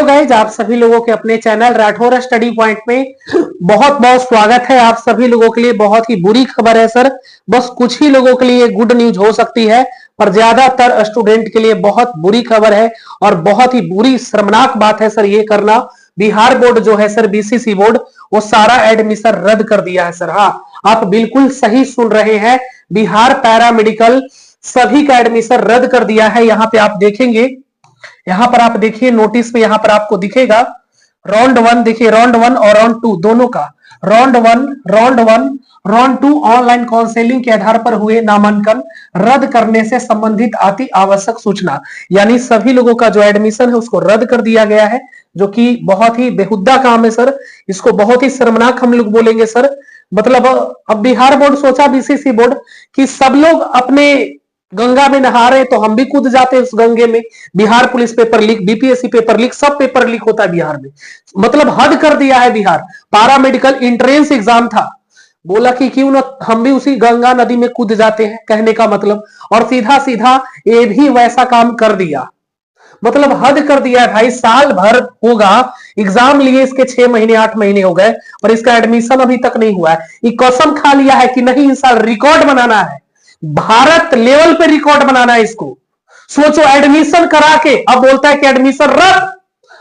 Guys, आप सभी लोगों के अपने चैनल राठौर स्टडी पॉइंट में बहुत बहुत स्वागत है। आप सभी लोगों के लिए बहुत ही बुरी खबर है सर। बस कुछ ही लोगों के लिए गुड न्यूज हो सकती है, पर ज्यादातर स्टूडेंट के लिए बहुत बुरी खबर है और बहुत ही बुरी शर्मनाक बात है सर। ये करना बिहार बोर्ड जो है सर, बीसीसी बोर्ड, वो सारा एडमिशन रद्द कर दिया है सर। हाँ, आप बिल्कुल सही सुन रहे हैं, बिहार पैरामेडिकल सभी का एडमिशन रद्द कर दिया है। यहाँ पे आप देखेंगे, यहां पर आप देखिए नोटिस में, यहां पर आपको दिखेगा राउंड 1, देखिए राउंड 1 और राउंड 2 दोनों का, राउंड 1 राउंड 2 ऑनलाइन काउंसलिंग के आधार पर हुए नामांकन रद्द करने से संबंधित अति आवश्यक सूचना। यानी सभी लोगों का जो एडमिशन है उसको रद्द कर दिया गया है, जो कि बहुत ही बेहुदा काम है सर। इसको बहुत ही शर्मनाक हम लोग बोलेंगे सर। मतलब अब बिहार बोर्ड सोचा, बीसीसी बोर्ड, कि सब लोग अपने गंगा में नहा रहे तो हम भी कूद जाते उस गंगे में। Bihar police paper leak, BPSC paper leak, सब पेपर लीक होता है बिहार में। मतलब हद कर दिया है बिहार। पैरामेडिकल एंट्रेंस एग्जाम था, बोला कि क्यों ना हम भी उसी गंगा नदी में कूद जाते हैं, कहने का मतलब। और सीधा सीधा ये भी वैसा काम कर दिया, मतलब हद कर दिया है भाई। साल भर होगा एग्जाम लिए, इसके 6 महीने 8 महीने हो गए और इसका एडमिशन अभी तक नहीं हुआ है। ये कसम खा लिया है कि नहीं, इस साल रिकॉर्ड बनाना है, भारत लेवल पे रिकॉर्ड बनाना है इसको। सोचो, एडमिशन करा के अब बोलता है कि एडमिशन रद्द।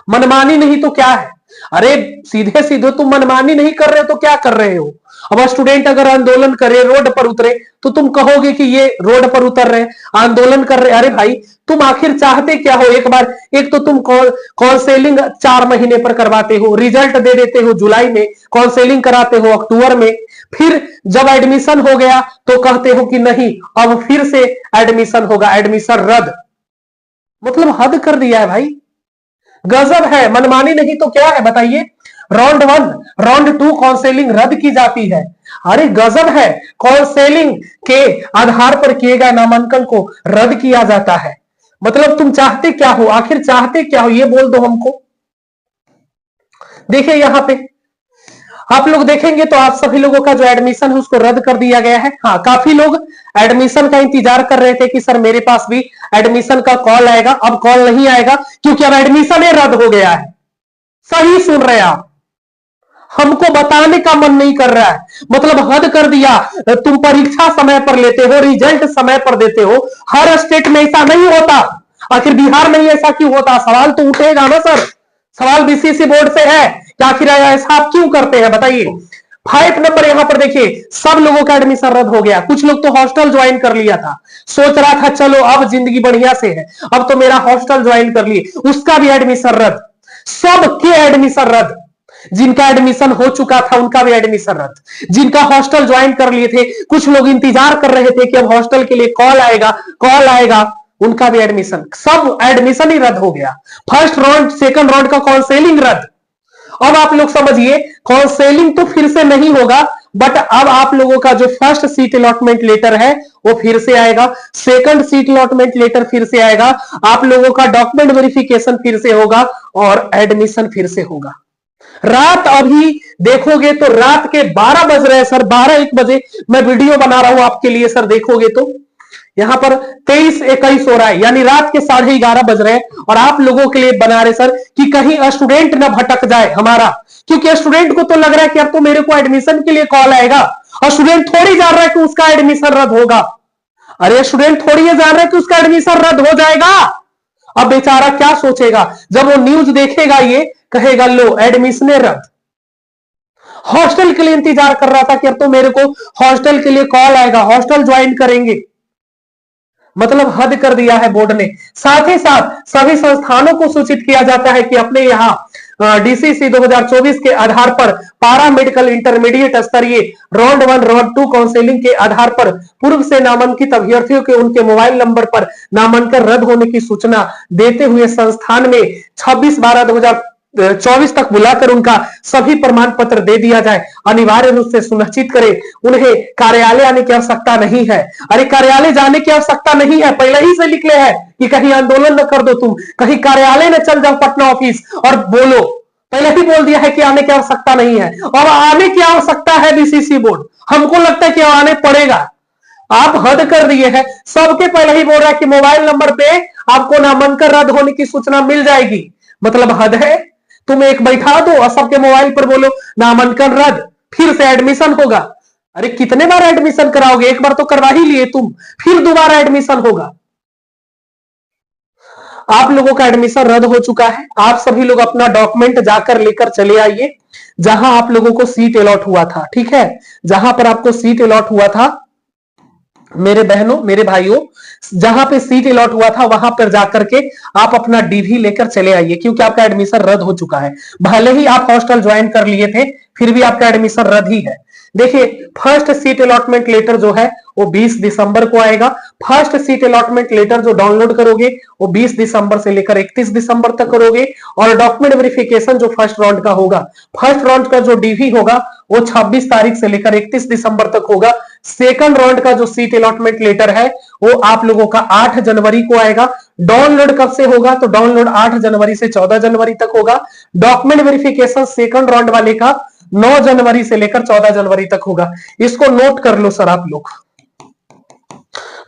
मनमानी नहीं तो क्या है? अरे सीधे सीधे तुम मनमानी नहीं कर रहे हो तो क्या कर रहे हो? अब स्टूडेंट अगर आंदोलन करे, रोड पर उतरे, तो तुम कहोगे कि ये रोड पर उतर रहे, आंदोलन कर रहे। अरे भाई, तुम आखिर चाहते क्या हो? एक बार, एक तो तुम काउंसलिंग 4 महीने पर करवाते हो, रिजल्ट दे देते हो जुलाई में, काउंसलिंग कराते हो अक्टूबर में, फिर जब एडमिशन हो गया तो कहते हो कि नहीं अब फिर से एडमिशन होगा, एडमिशन रद्द। मतलब हद कर दिया है भाई, गजब है। मनमानी नहीं तो क्या है बताइए? राउंड 1 राउंड 2 काउंसलिंग रद्द की जाती है। अरे गजब है, काउंसलिंग के आधार पर किए गए नामांकन को रद्द किया जाता है। मतलब तुम चाहते क्या हो? आखिर चाहते क्या हो ये बोल दो हमको। देखिए यहां पे आप लोग देखेंगे तो आप सभी लोगों का जो एडमिशन है उसको रद्द कर दिया गया है। हाँ, काफी लोग एडमिशन का इंतजार कर रहे थे कि सर मेरे पास भी एडमिशन का कॉल आएगा। अब कॉल नहीं आएगा क्योंकि अब एडमिशन ही रद्द हो गया है। सही सुन रहे आप, हमको बताने का मन नहीं कर रहा है। मतलब हद कर दिया। तुम परीक्षा समय पर लेते हो, रिजल्ट समय पर देते हो, हर स्टेट में ऐसा नहीं होता, आखिर बिहार में ऐसा क्यों होता? सवाल तो उठेगा ना सर, सवाल बीसीसी बोर्ड से है कि आखिर ऐसा आप क्यों करते हैं बताइए। 5 नंबर यहां पर देखिए, सब लोगों का एडमिशन रद्द हो गया। कुछ लोग तो हॉस्टल ज्वाइन कर लिया था, सोच रहा था चलो अब जिंदगी बढ़िया से है, अब तो मेरा हॉस्टल ज्वाइन कर लिए, उसका भी एडमिशन रद्द। सबके एडमिशन रद्द। जिनका एडमिशन हो चुका था उनका भी एडमिशन रद्द। जिनका हॉस्टल ज्वाइन कर लिए थे, कुछ लोग इंतजार कर रहे थे कि अब हॉस्टल के लिए कॉल आएगा, कॉल आएगा, उनका भी एडमिशन, सब एडमिशन ही रद्द हो गया। फर्स्ट राउंड सेकंड राउंड का काउंसलिंग रद्द। अब आप लोग समझिए, काउंसलिंग तो फिर से नहीं होगा, बट अब आप लोगों का जो फर्स्ट सीट अलॉटमेंट लेटर है वो फिर से आएगा, सेकंड सीट अलॉटमेंट लेटर फिर से आएगा, आप लोगों का डॉक्यूमेंट वेरिफिकेशन फिर से होगा और एडमिशन फिर से होगा। रात अभी देखोगे तो रात के 12 बज रहे हैं सर, 12-1 बजे मैं वीडियो बना रहा हूं आपके लिए सर। देखोगे तो यहां पर 23-21 हो रहा है, यानी रात के 11:30 बज रहे हैं और आप लोगों के लिए बना रहे सर कि कहीं स्टूडेंट ना भटक जाए हमारा। क्योंकि स्टूडेंट को तो लग रहा है कि अब तो मेरे को एडमिशन के लिए कॉल आएगा, और स्टूडेंट थोड़ी जान रहा है कि उसका एडमिशन रद्द होगा। अरे स्टूडेंट थोड़ी जान रहा है कि उसका एडमिशन रद्द हो जाएगा। अब बेचारा क्या सोचेगा जब वो न्यूज देखेगा, ये कहेगा लो एडमिशन रद्द। हॉस्टल के लिए इंतजार कर रहा था कि अब तो मेरे को हॉस्टल के लिए कॉल आएगा, हॉस्टल ज्वाइन करेंगे। मतलब हद कर दिया है बोर्ड ने। साथ ही साथ सभी संस्थानों को सूचित किया जाता है कि अपने यहां डीसीसी 2024 के आधार पर पारा मेडिकल इंटरमीडिएट स्तरीय राउंड 1 राउंड 2 काउंसलिंग के आधार पर पूर्व से नामांकित अभ्यर्थियों के उनके मोबाइल नंबर पर नामांकन रद्द होने की सूचना देते हुए संस्थान में 26/12/2024 तक बुलाकर उनका सभी प्रमाण पत्र दे दिया जाए। अनिवार्य रूप से सुनिश्चित करें उन्हें कार्यालय आने की आवश्यकता नहीं है। अरे कार्यालय जाने की आवश्यकता नहीं है, पहले ही से लिख ले है कि कहीं आंदोलन न कर दो, तुम कहीं कार्यालय न चल जाओ पटना ऑफिस और बोलो। पहले ही बोल दिया है कि आने की आवश्यकता नहीं है, और आने की आवश्यकता है बीसीसी बोर्ड। हमको लगता है कि आने पड़ेगा। आप हद कर दिए हैं, सबके पहले ही बोल रहा है कि मोबाइल नंबर पे आपको नामांकन रद्द होने की सूचना मिल जाएगी। मतलब हद है। तुम एक बैठा दो और सबके मोबाइल पर बोलो नामांकन रद्द, फिर से एडमिशन होगा। अरे कितने बार एडमिशन कराओगे? एक बार तो करवा ही लिए तुम, फिर दोबारा एडमिशन होगा। आप लोगों का एडमिशन रद्द हो चुका है। आप सभी लोग अपना डॉक्यूमेंट जाकर लेकर चले आइए जहां आप लोगों को सीट अलॉट हुआ था। ठीक है, जहां पर आपको सीट अलॉट हुआ था मेरे बहनों मेरे भाइयों, जहां पे सीट अलॉट हुआ था वहां पर जाकर के आप अपना डीवी लेकर चले आइए, क्योंकि आपका एडमिशन रद्द हो चुका है। भले ही आप हॉस्टल ज्वाइन कर लिए थे, फिर भी आपका एडमिशन रद्द ही है। देखिए, फर्स्ट सीट अलॉटमेंट लेटर जो है वो 20 दिसंबर को आएगा। फर्स्ट सीट अलॉटमेंट लेटर जो डाउनलोड करोगे वो 20 दिसंबर से लेकर 31 दिसंबर तक करोगे। और डॉक्यूमेंट वेरिफिकेशन जो फर्स्ट राउंड का होगा, फर्स्ट राउंड का जो डीवी होगा वो 26 तारीख से लेकर 31 दिसंबर तक होगा। सेकंड राउंड का जो सीट अलॉटमेंट लेटर है वो आप लोगों का 8 जनवरी को आएगा। डाउनलोड कब से होगा? तो डाउनलोड 8 जनवरी से 14 जनवरी तक होगा। डॉक्यूमेंट वेरिफिकेशन सेकंड राउंड वाले का 9 जनवरी से लेकर 14 जनवरी तक होगा। इसको नोट कर लो सर, आप लोग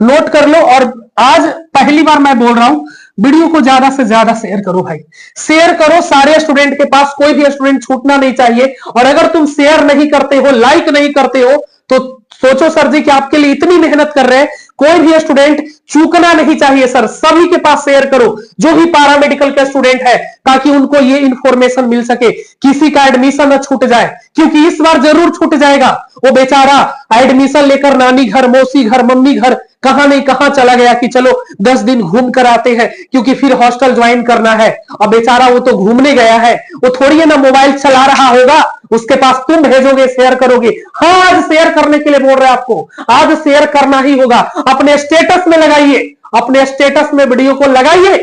नोट कर लो। और आज पहली बार मैं बोल रहा हूं, वीडियो को ज्यादा से ज्यादा शेयर करो भाई, शेयर करो सारे स्टूडेंट के पास, कोई भी स्टूडेंट छूटना नहीं चाहिए। और अगर तुम शेयर नहीं करते हो, लाइक नहीं करते हो, तो सोचो सर जी कि आपके लिए इतनी मेहनत कर रहे हैं, कोई भी स्टूडेंट चूकना नहीं चाहिए सर। सभी के पास शेयर करो जो भी पैरामेडिकल के स्टूडेंट है, ताकि उनको ये इंफॉर्मेशन मिल सके, किसी का एडमिशन न छूट जाए, क्योंकि इस बार जरूर छूट जाएगा। वो बेचारा एडमिशन लेकर नानी घर, मौसी घर, मम्मी घर, कहां नहीं कहां चला गया कि चलो 10 दिन घूम कर आते हैं, क्योंकि फिर हॉस्टल ज्वाइन करना है। अब बेचारा वो तो घूमने गया है, वो थोड़ी है ना मोबाइल चला रहा होगा, उसके पास तुम भेजोगे, शेयर करोगे। हाँ, आज शेयर करने के लिए बोल रहे हैं आपको, आज शेयर करना ही होगा। अपने स्टेटस में लगाइए, अपने स्टेटस में वीडियो को लगाइए,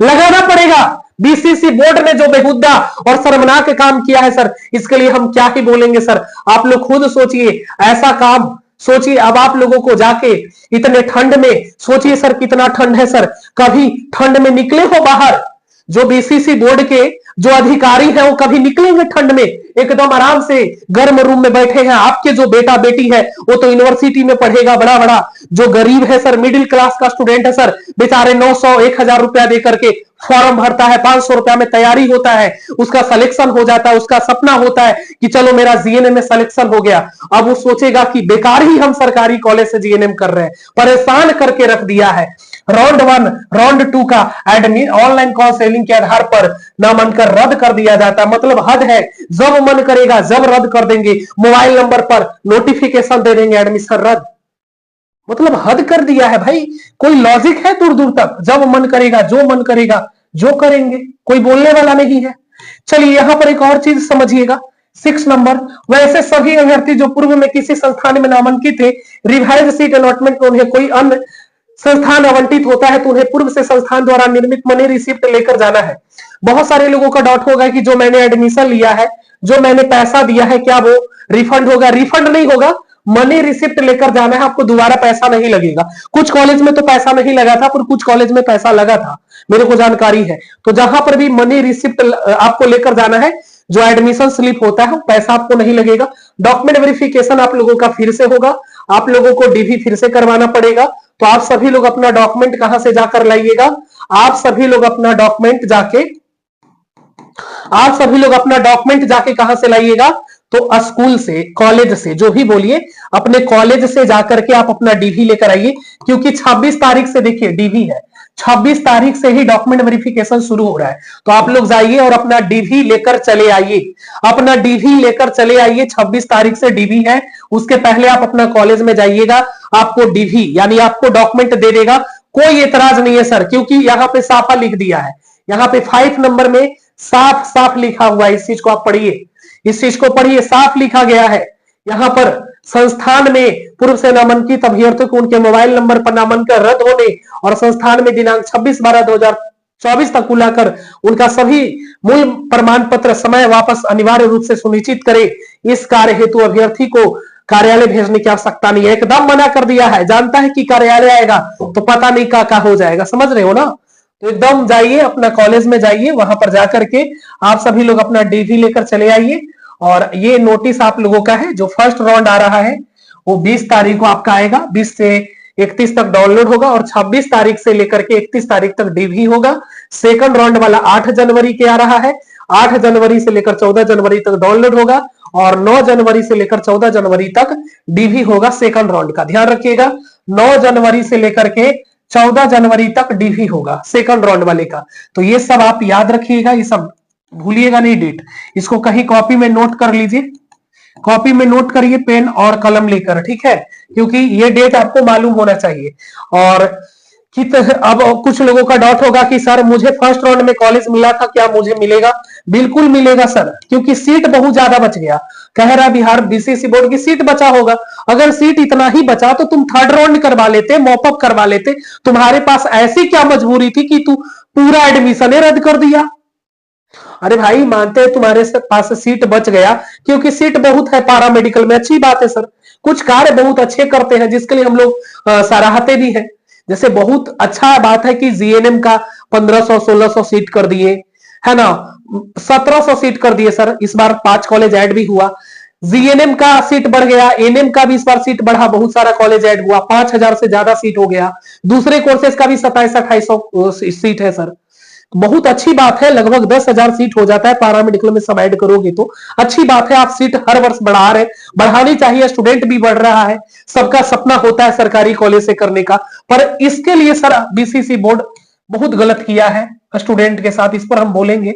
लगाना पड़ेगा। बीसीसी बोर्ड ने जो बेहुदा और शर्मनाक काम किया है सर, इसके लिए हम क्या ही बोलेंगे सर। आप लोग खुद सोचिए, ऐसा काम सोचिए। अब आप लोगों को जाके इतने ठंड में, सोचिए सर कितना ठंड है सर, कभी ठंड में निकले हो बाहर? जो बीसीसी बोर्ड के जो अधिकारी हैं वो कभी निकलेंगे ठंड में? एकदम आराम से गर्म रूम में बैठे हैं। आपके जो बेटा बेटी है वो तो यूनिवर्सिटी में पढ़ेगा, बड़ा बड़ा जो गरीब है सर, मिडिल क्लास का स्टूडेंट है सर, बेचारे 900 1000 रुपया दे करके फॉर्म भरता है, 500 रुपया में तैयारी होता है, उसका सिलेक्शन हो जाता है, उसका सपना होता है कि चलो मेरा जीएनएम में सिलेक्शन हो गया। अब वो सोचेगा कि बेकार ही हम सरकारी कॉलेज से जीएनएम कर रहे हैं, परेशान करके रख दिया है। राउंड 1 राउंड 2 का एडमिट ऑनलाइन काउंसलिंग के आधार पर नामांकन रद्द कर दिया जाता है। मतलब हद है, जब मन करेगा जब रद्द कर देंगे, मोबाइल नंबर पर नोटिफिकेशन दे देंगे एडमिशन रद्द। मतलब हद कर दिया है भाई, कोई लॉजिक है दूर दूर तक? जब मन करेगा जो मन करेगा जो करेंगे, कोई बोलने वाला नहीं है। चलिए यहां पर एक और चीज समझिएगा, 6 नंबर, वैसे सभी अभ्यर्थी जो पूर्व में किसी संस्थान में नामांकित थे, रिवाइज सीट अलॉटमेंट में उन्हें कोई अन्य संस्थान आवंटित होता है तो उन्हें पूर्व से संस्थान द्वारा निर्मित मनी रिसिप्ट लेकर जाना है। बहुत सारे लोगों का डाउट होगा कि जो मैंने एडमिशन लिया है, जो मैंने पैसा दिया है, क्या वो रिफंड होगा? रिफंड नहीं होगा, मनी रिसिप्ट लेकर जाना है, आपको दोबारा पैसा नहीं लगेगा। कुछ कॉलेज में तो पैसा नहीं लगा था, पर कुछ कॉलेज में पैसा लगा था, मेरे को जानकारी है। तो जहां पर भी मनी रिसिप्ट आपको लेकर जाना है, जो एडमिशन स्लिप होता है, पैसा आपको नहीं लगेगा। डॉक्यूमेंट वेरिफिकेशन आप लोगों का फिर से होगा, आप लोगों को डीवी फिर से करवाना पड़ेगा। तो आप सभी लोग अपना डॉक्यूमेंट कहां से जाकर लाइएगा? आप सभी लोग अपना डॉक्यूमेंट जाके कहां से लाइएगा? तो स्कूल से, कॉलेज से, जो भी बोलिए, अपने कॉलेज से जाकर के आप अपना डीवी लेकर आइए, क्योंकि 26 तारीख से देखिए डीवी है, 26 तारीख से ही डॉक्यूमेंट वेरिफिकेशन शुरू हो रहा है। तो आप लोग जाइए और अपना डीवी लेकर चले आइए, अपना डीवी लेकर चले आइए। 26 तारीख से डीवी है, उसके पहले आप अपना कॉलेज में जाइएगा, आपको डीवी यानी आपको डॉक्यूमेंट दे देगा। कोई एतराज नहीं है सर, क्योंकि यहां पे साफा लिख दिया है, यहां पे 5 नंबर में साफ साफ लिखा हुआ है। इस चीज को आप पढ़िए, इस चीज को पढ़िए, साफ लिखा गया है। यहां पर संस्थान में पूर्व से नामांकित अभ्यर्थियों को उनके मोबाइल नंबर पर नामांकन रद्द होने और संस्थान में दिनांक 26/12/2024 तक बुलाकर उनका सभी मूल प्रमाण पत्र समय वापस अनिवार्य रूप से सुनिश्चित करे। इस कार्य हेतु अभ्यर्थी को कार्यालय भेजने की आवश्यकता नहीं है, एकदम मना कर दिया है। जानता है कि कार्यालय आएगा तो पता नहीं क्या हो जाएगा, समझ रहे हो ना? तो एकदम जाइए, अपना कॉलेज में जाइए, वहां पर जाकर के आप सभी लोग अपना डीवी लेकर चले आइए। और ये नोटिस आप लोगों का है, जो फर्स्ट राउंड आ रहा है वो 20 तारीख को आपका आएगा, 20 से 31 तक डाउनलोड होगा और 26 तारीख से लेकर के 31 तारीख तक डीवी होगा। सेकंड राउंड वाला 8 जनवरी के आ रहा है। 8 जनवरी से लेकर 14 जनवरी तक डाउनलोड होगा और 9 जनवरी से लेकर 14 जनवरी तक डीवी होगा सेकंड राउंड का। ध्यान रखिएगा, 9 जनवरी से लेकर के 14 जनवरी तक डीवी होगा सेकंड राउंड वाले का। तो ये सब आप याद रखिएगा, ये सब भूलिएगा नहीं डेट। इसको कहीं कॉपी में नोट कर लीजिए, कॉपी में नोट करिए पेन और कलम लेकर, ठीक है, क्योंकि ये डेट आपको मालूम होना चाहिए। और अब कुछ लोगों का डाउट होगा कि सर मुझे फर्स्ट राउंड में कॉलेज मिला था, क्या मुझे मिलेगा? बिल्कुल मिलेगा सर, क्योंकि सीट बहुत ज्यादा बच गया। कह रहा बिहार बीसीसी बोर्ड की सीट बचा होगा। अगर सीट इतना ही बचा तो तुम थर्ड राउंड करवा लेते, मॉपअप करवा लेते। तुम्हारे पास ऐसी क्या मजबूरी थी कि तू पूरा एडमिशन रद्द कर दिया? अरे भाई मानते हैं तुम्हारे पास सीट बच गया क्योंकि सीट बहुत है पारा मेडिकल में, अच्छी बात है सर। कुछ कार्य बहुत अच्छे करते हैं जिसके लिए हम लोग सराहते भी हैं। जैसे बहुत अच्छा बात है कि जीएनएम का 1500-1600 सीट कर दिए, है ना, 1700 सीट कर दिए सर। इस बार 5 कॉलेज ऐड भी हुआ। जीएनएम का सीट बढ़ गया, एनएम का भी इस बार सीट बढ़ा, बहुत सारा कॉलेज ऐड हुआ, 5000 से ज्यादा सीट हो गया। दूसरे कोर्सेज का भी 2700-2800 सीट है सर। बहुत अच्छी बात है, लगभग 10,000 सीट हो जाता है पारा मेडिकल में, सब ऐड करोगे तो अच्छी बात है। आप सीट हर वर्ष बढ़ा रहे, बढ़ानी चाहिए, स्टूडेंट भी बढ़ रहा है। सबका सपना होता है सरकारी कॉलेज से करने का, पर इसके लिए सर बीसीसी बोर्ड बहुत गलत किया है स्टूडेंट के साथ। इस पर हम बोलेंगे,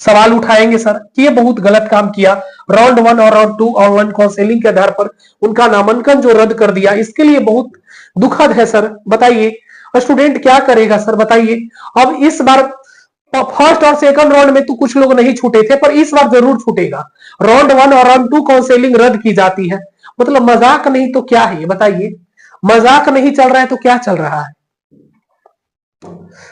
सवाल उठाएंगे सर कि ये बहुत गलत काम किया। राउंड 1 और राउंड 2 ऑनलाइन काउंसलिंग के आधार पर उनका नामांकन जो रद्द कर दिया, इसके लिए बहुत दुखद है सर। बताइए स्टूडेंट क्या करेगा सर, बताइए। अब इस बार फर्स्ट और सेकंड राउंड में तो कुछ लोग नहीं छूटे थे, पर इस बार जरूर छूटेगा। राउंड 1 और राउंड 2 काउंसलिंग रद्द की जाती है, मतलब मजाक नहीं तो क्या है ये बताइए। मजाक नहीं चल रहा है तो क्या चल रहा है?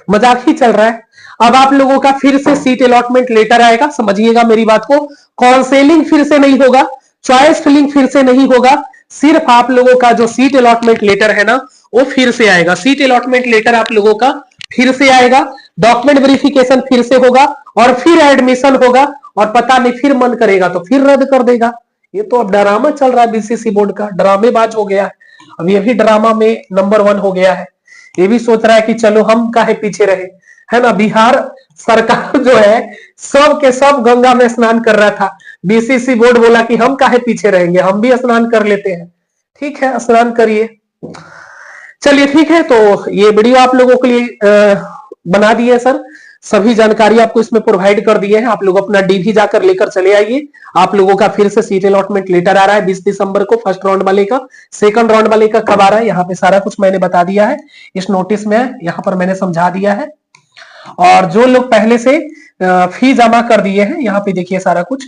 मजाक ही चल रहा है। अब आप लोगों का फिर से सीट अलॉटमेंट लेटर आएगा, समझिएगा मेरी बात को। काउंसलिंग फिर से नहीं होगा, चॉइस फिलिंग फिर से नहीं होगा, सिर्फ आप लोगों का जो सीट अलॉटमेंट लेटर है ना वो फिर से आएगा। सीट अलॉटमेंट लेटर आप लोगों का फिर से आएगा, डॉक्यूमेंट वेरिफिकेशन फिर से होगा और फिर एडमिशन होगा, और पता नहीं फिर मन करेगा तो फिर रद्द कर देगा। ये तो अब ड्रामा चल रहा है बीसीसी बोर्ड का, ड्रामेबाज हो गया है। अब ये भी ड्रामा में नंबर 1 हो गया है। ये भी सोच रहा है कि चलो हम काहे पीछे रहे, है ना। बिहार सरकार जो है सब के सब गंगा में स्नान कर रहा था, बीसीसी बोर्ड बोला कि हम काहे पीछे रहेंगे, हम भी स्नान कर लेते हैं। ठीक है, स्नान करिए। चलिए ठीक है, तो ये वीडियो आप लोगों के लिए बना दिए है सर। सभी जानकारी आपको इसमें प्रोवाइड कर दिए हैं। आप लोग अपना डीवी जाकर लेकर चले आइए। आप लोगों का फिर से सीट अलॉटमेंट लेटर आ रहा है 20 दिसंबर को फर्स्ट राउंड वाले का। सेकंड राउंड वाले का कब आ रहा है यहाँ पे सारा कुछ मैंने बता दिया है, इस नोटिस में यहाँ पर मैंने समझा दिया है। और जो लोग पहले से फी जमा कर दिए हैं, यहाँ पे देखिए सारा कुछ,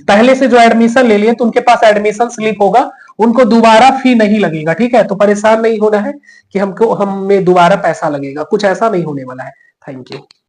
पहले से जो एडमिशन ले लिए तो उनके पास एडमिशन स्लिप होगा, उनको दोबारा फी नहीं लगेगा। ठीक है, तो परेशान नहीं होना है कि हमको हमें दोबारा पैसा लगेगा, कुछ ऐसा नहीं होने वाला है। Thank you.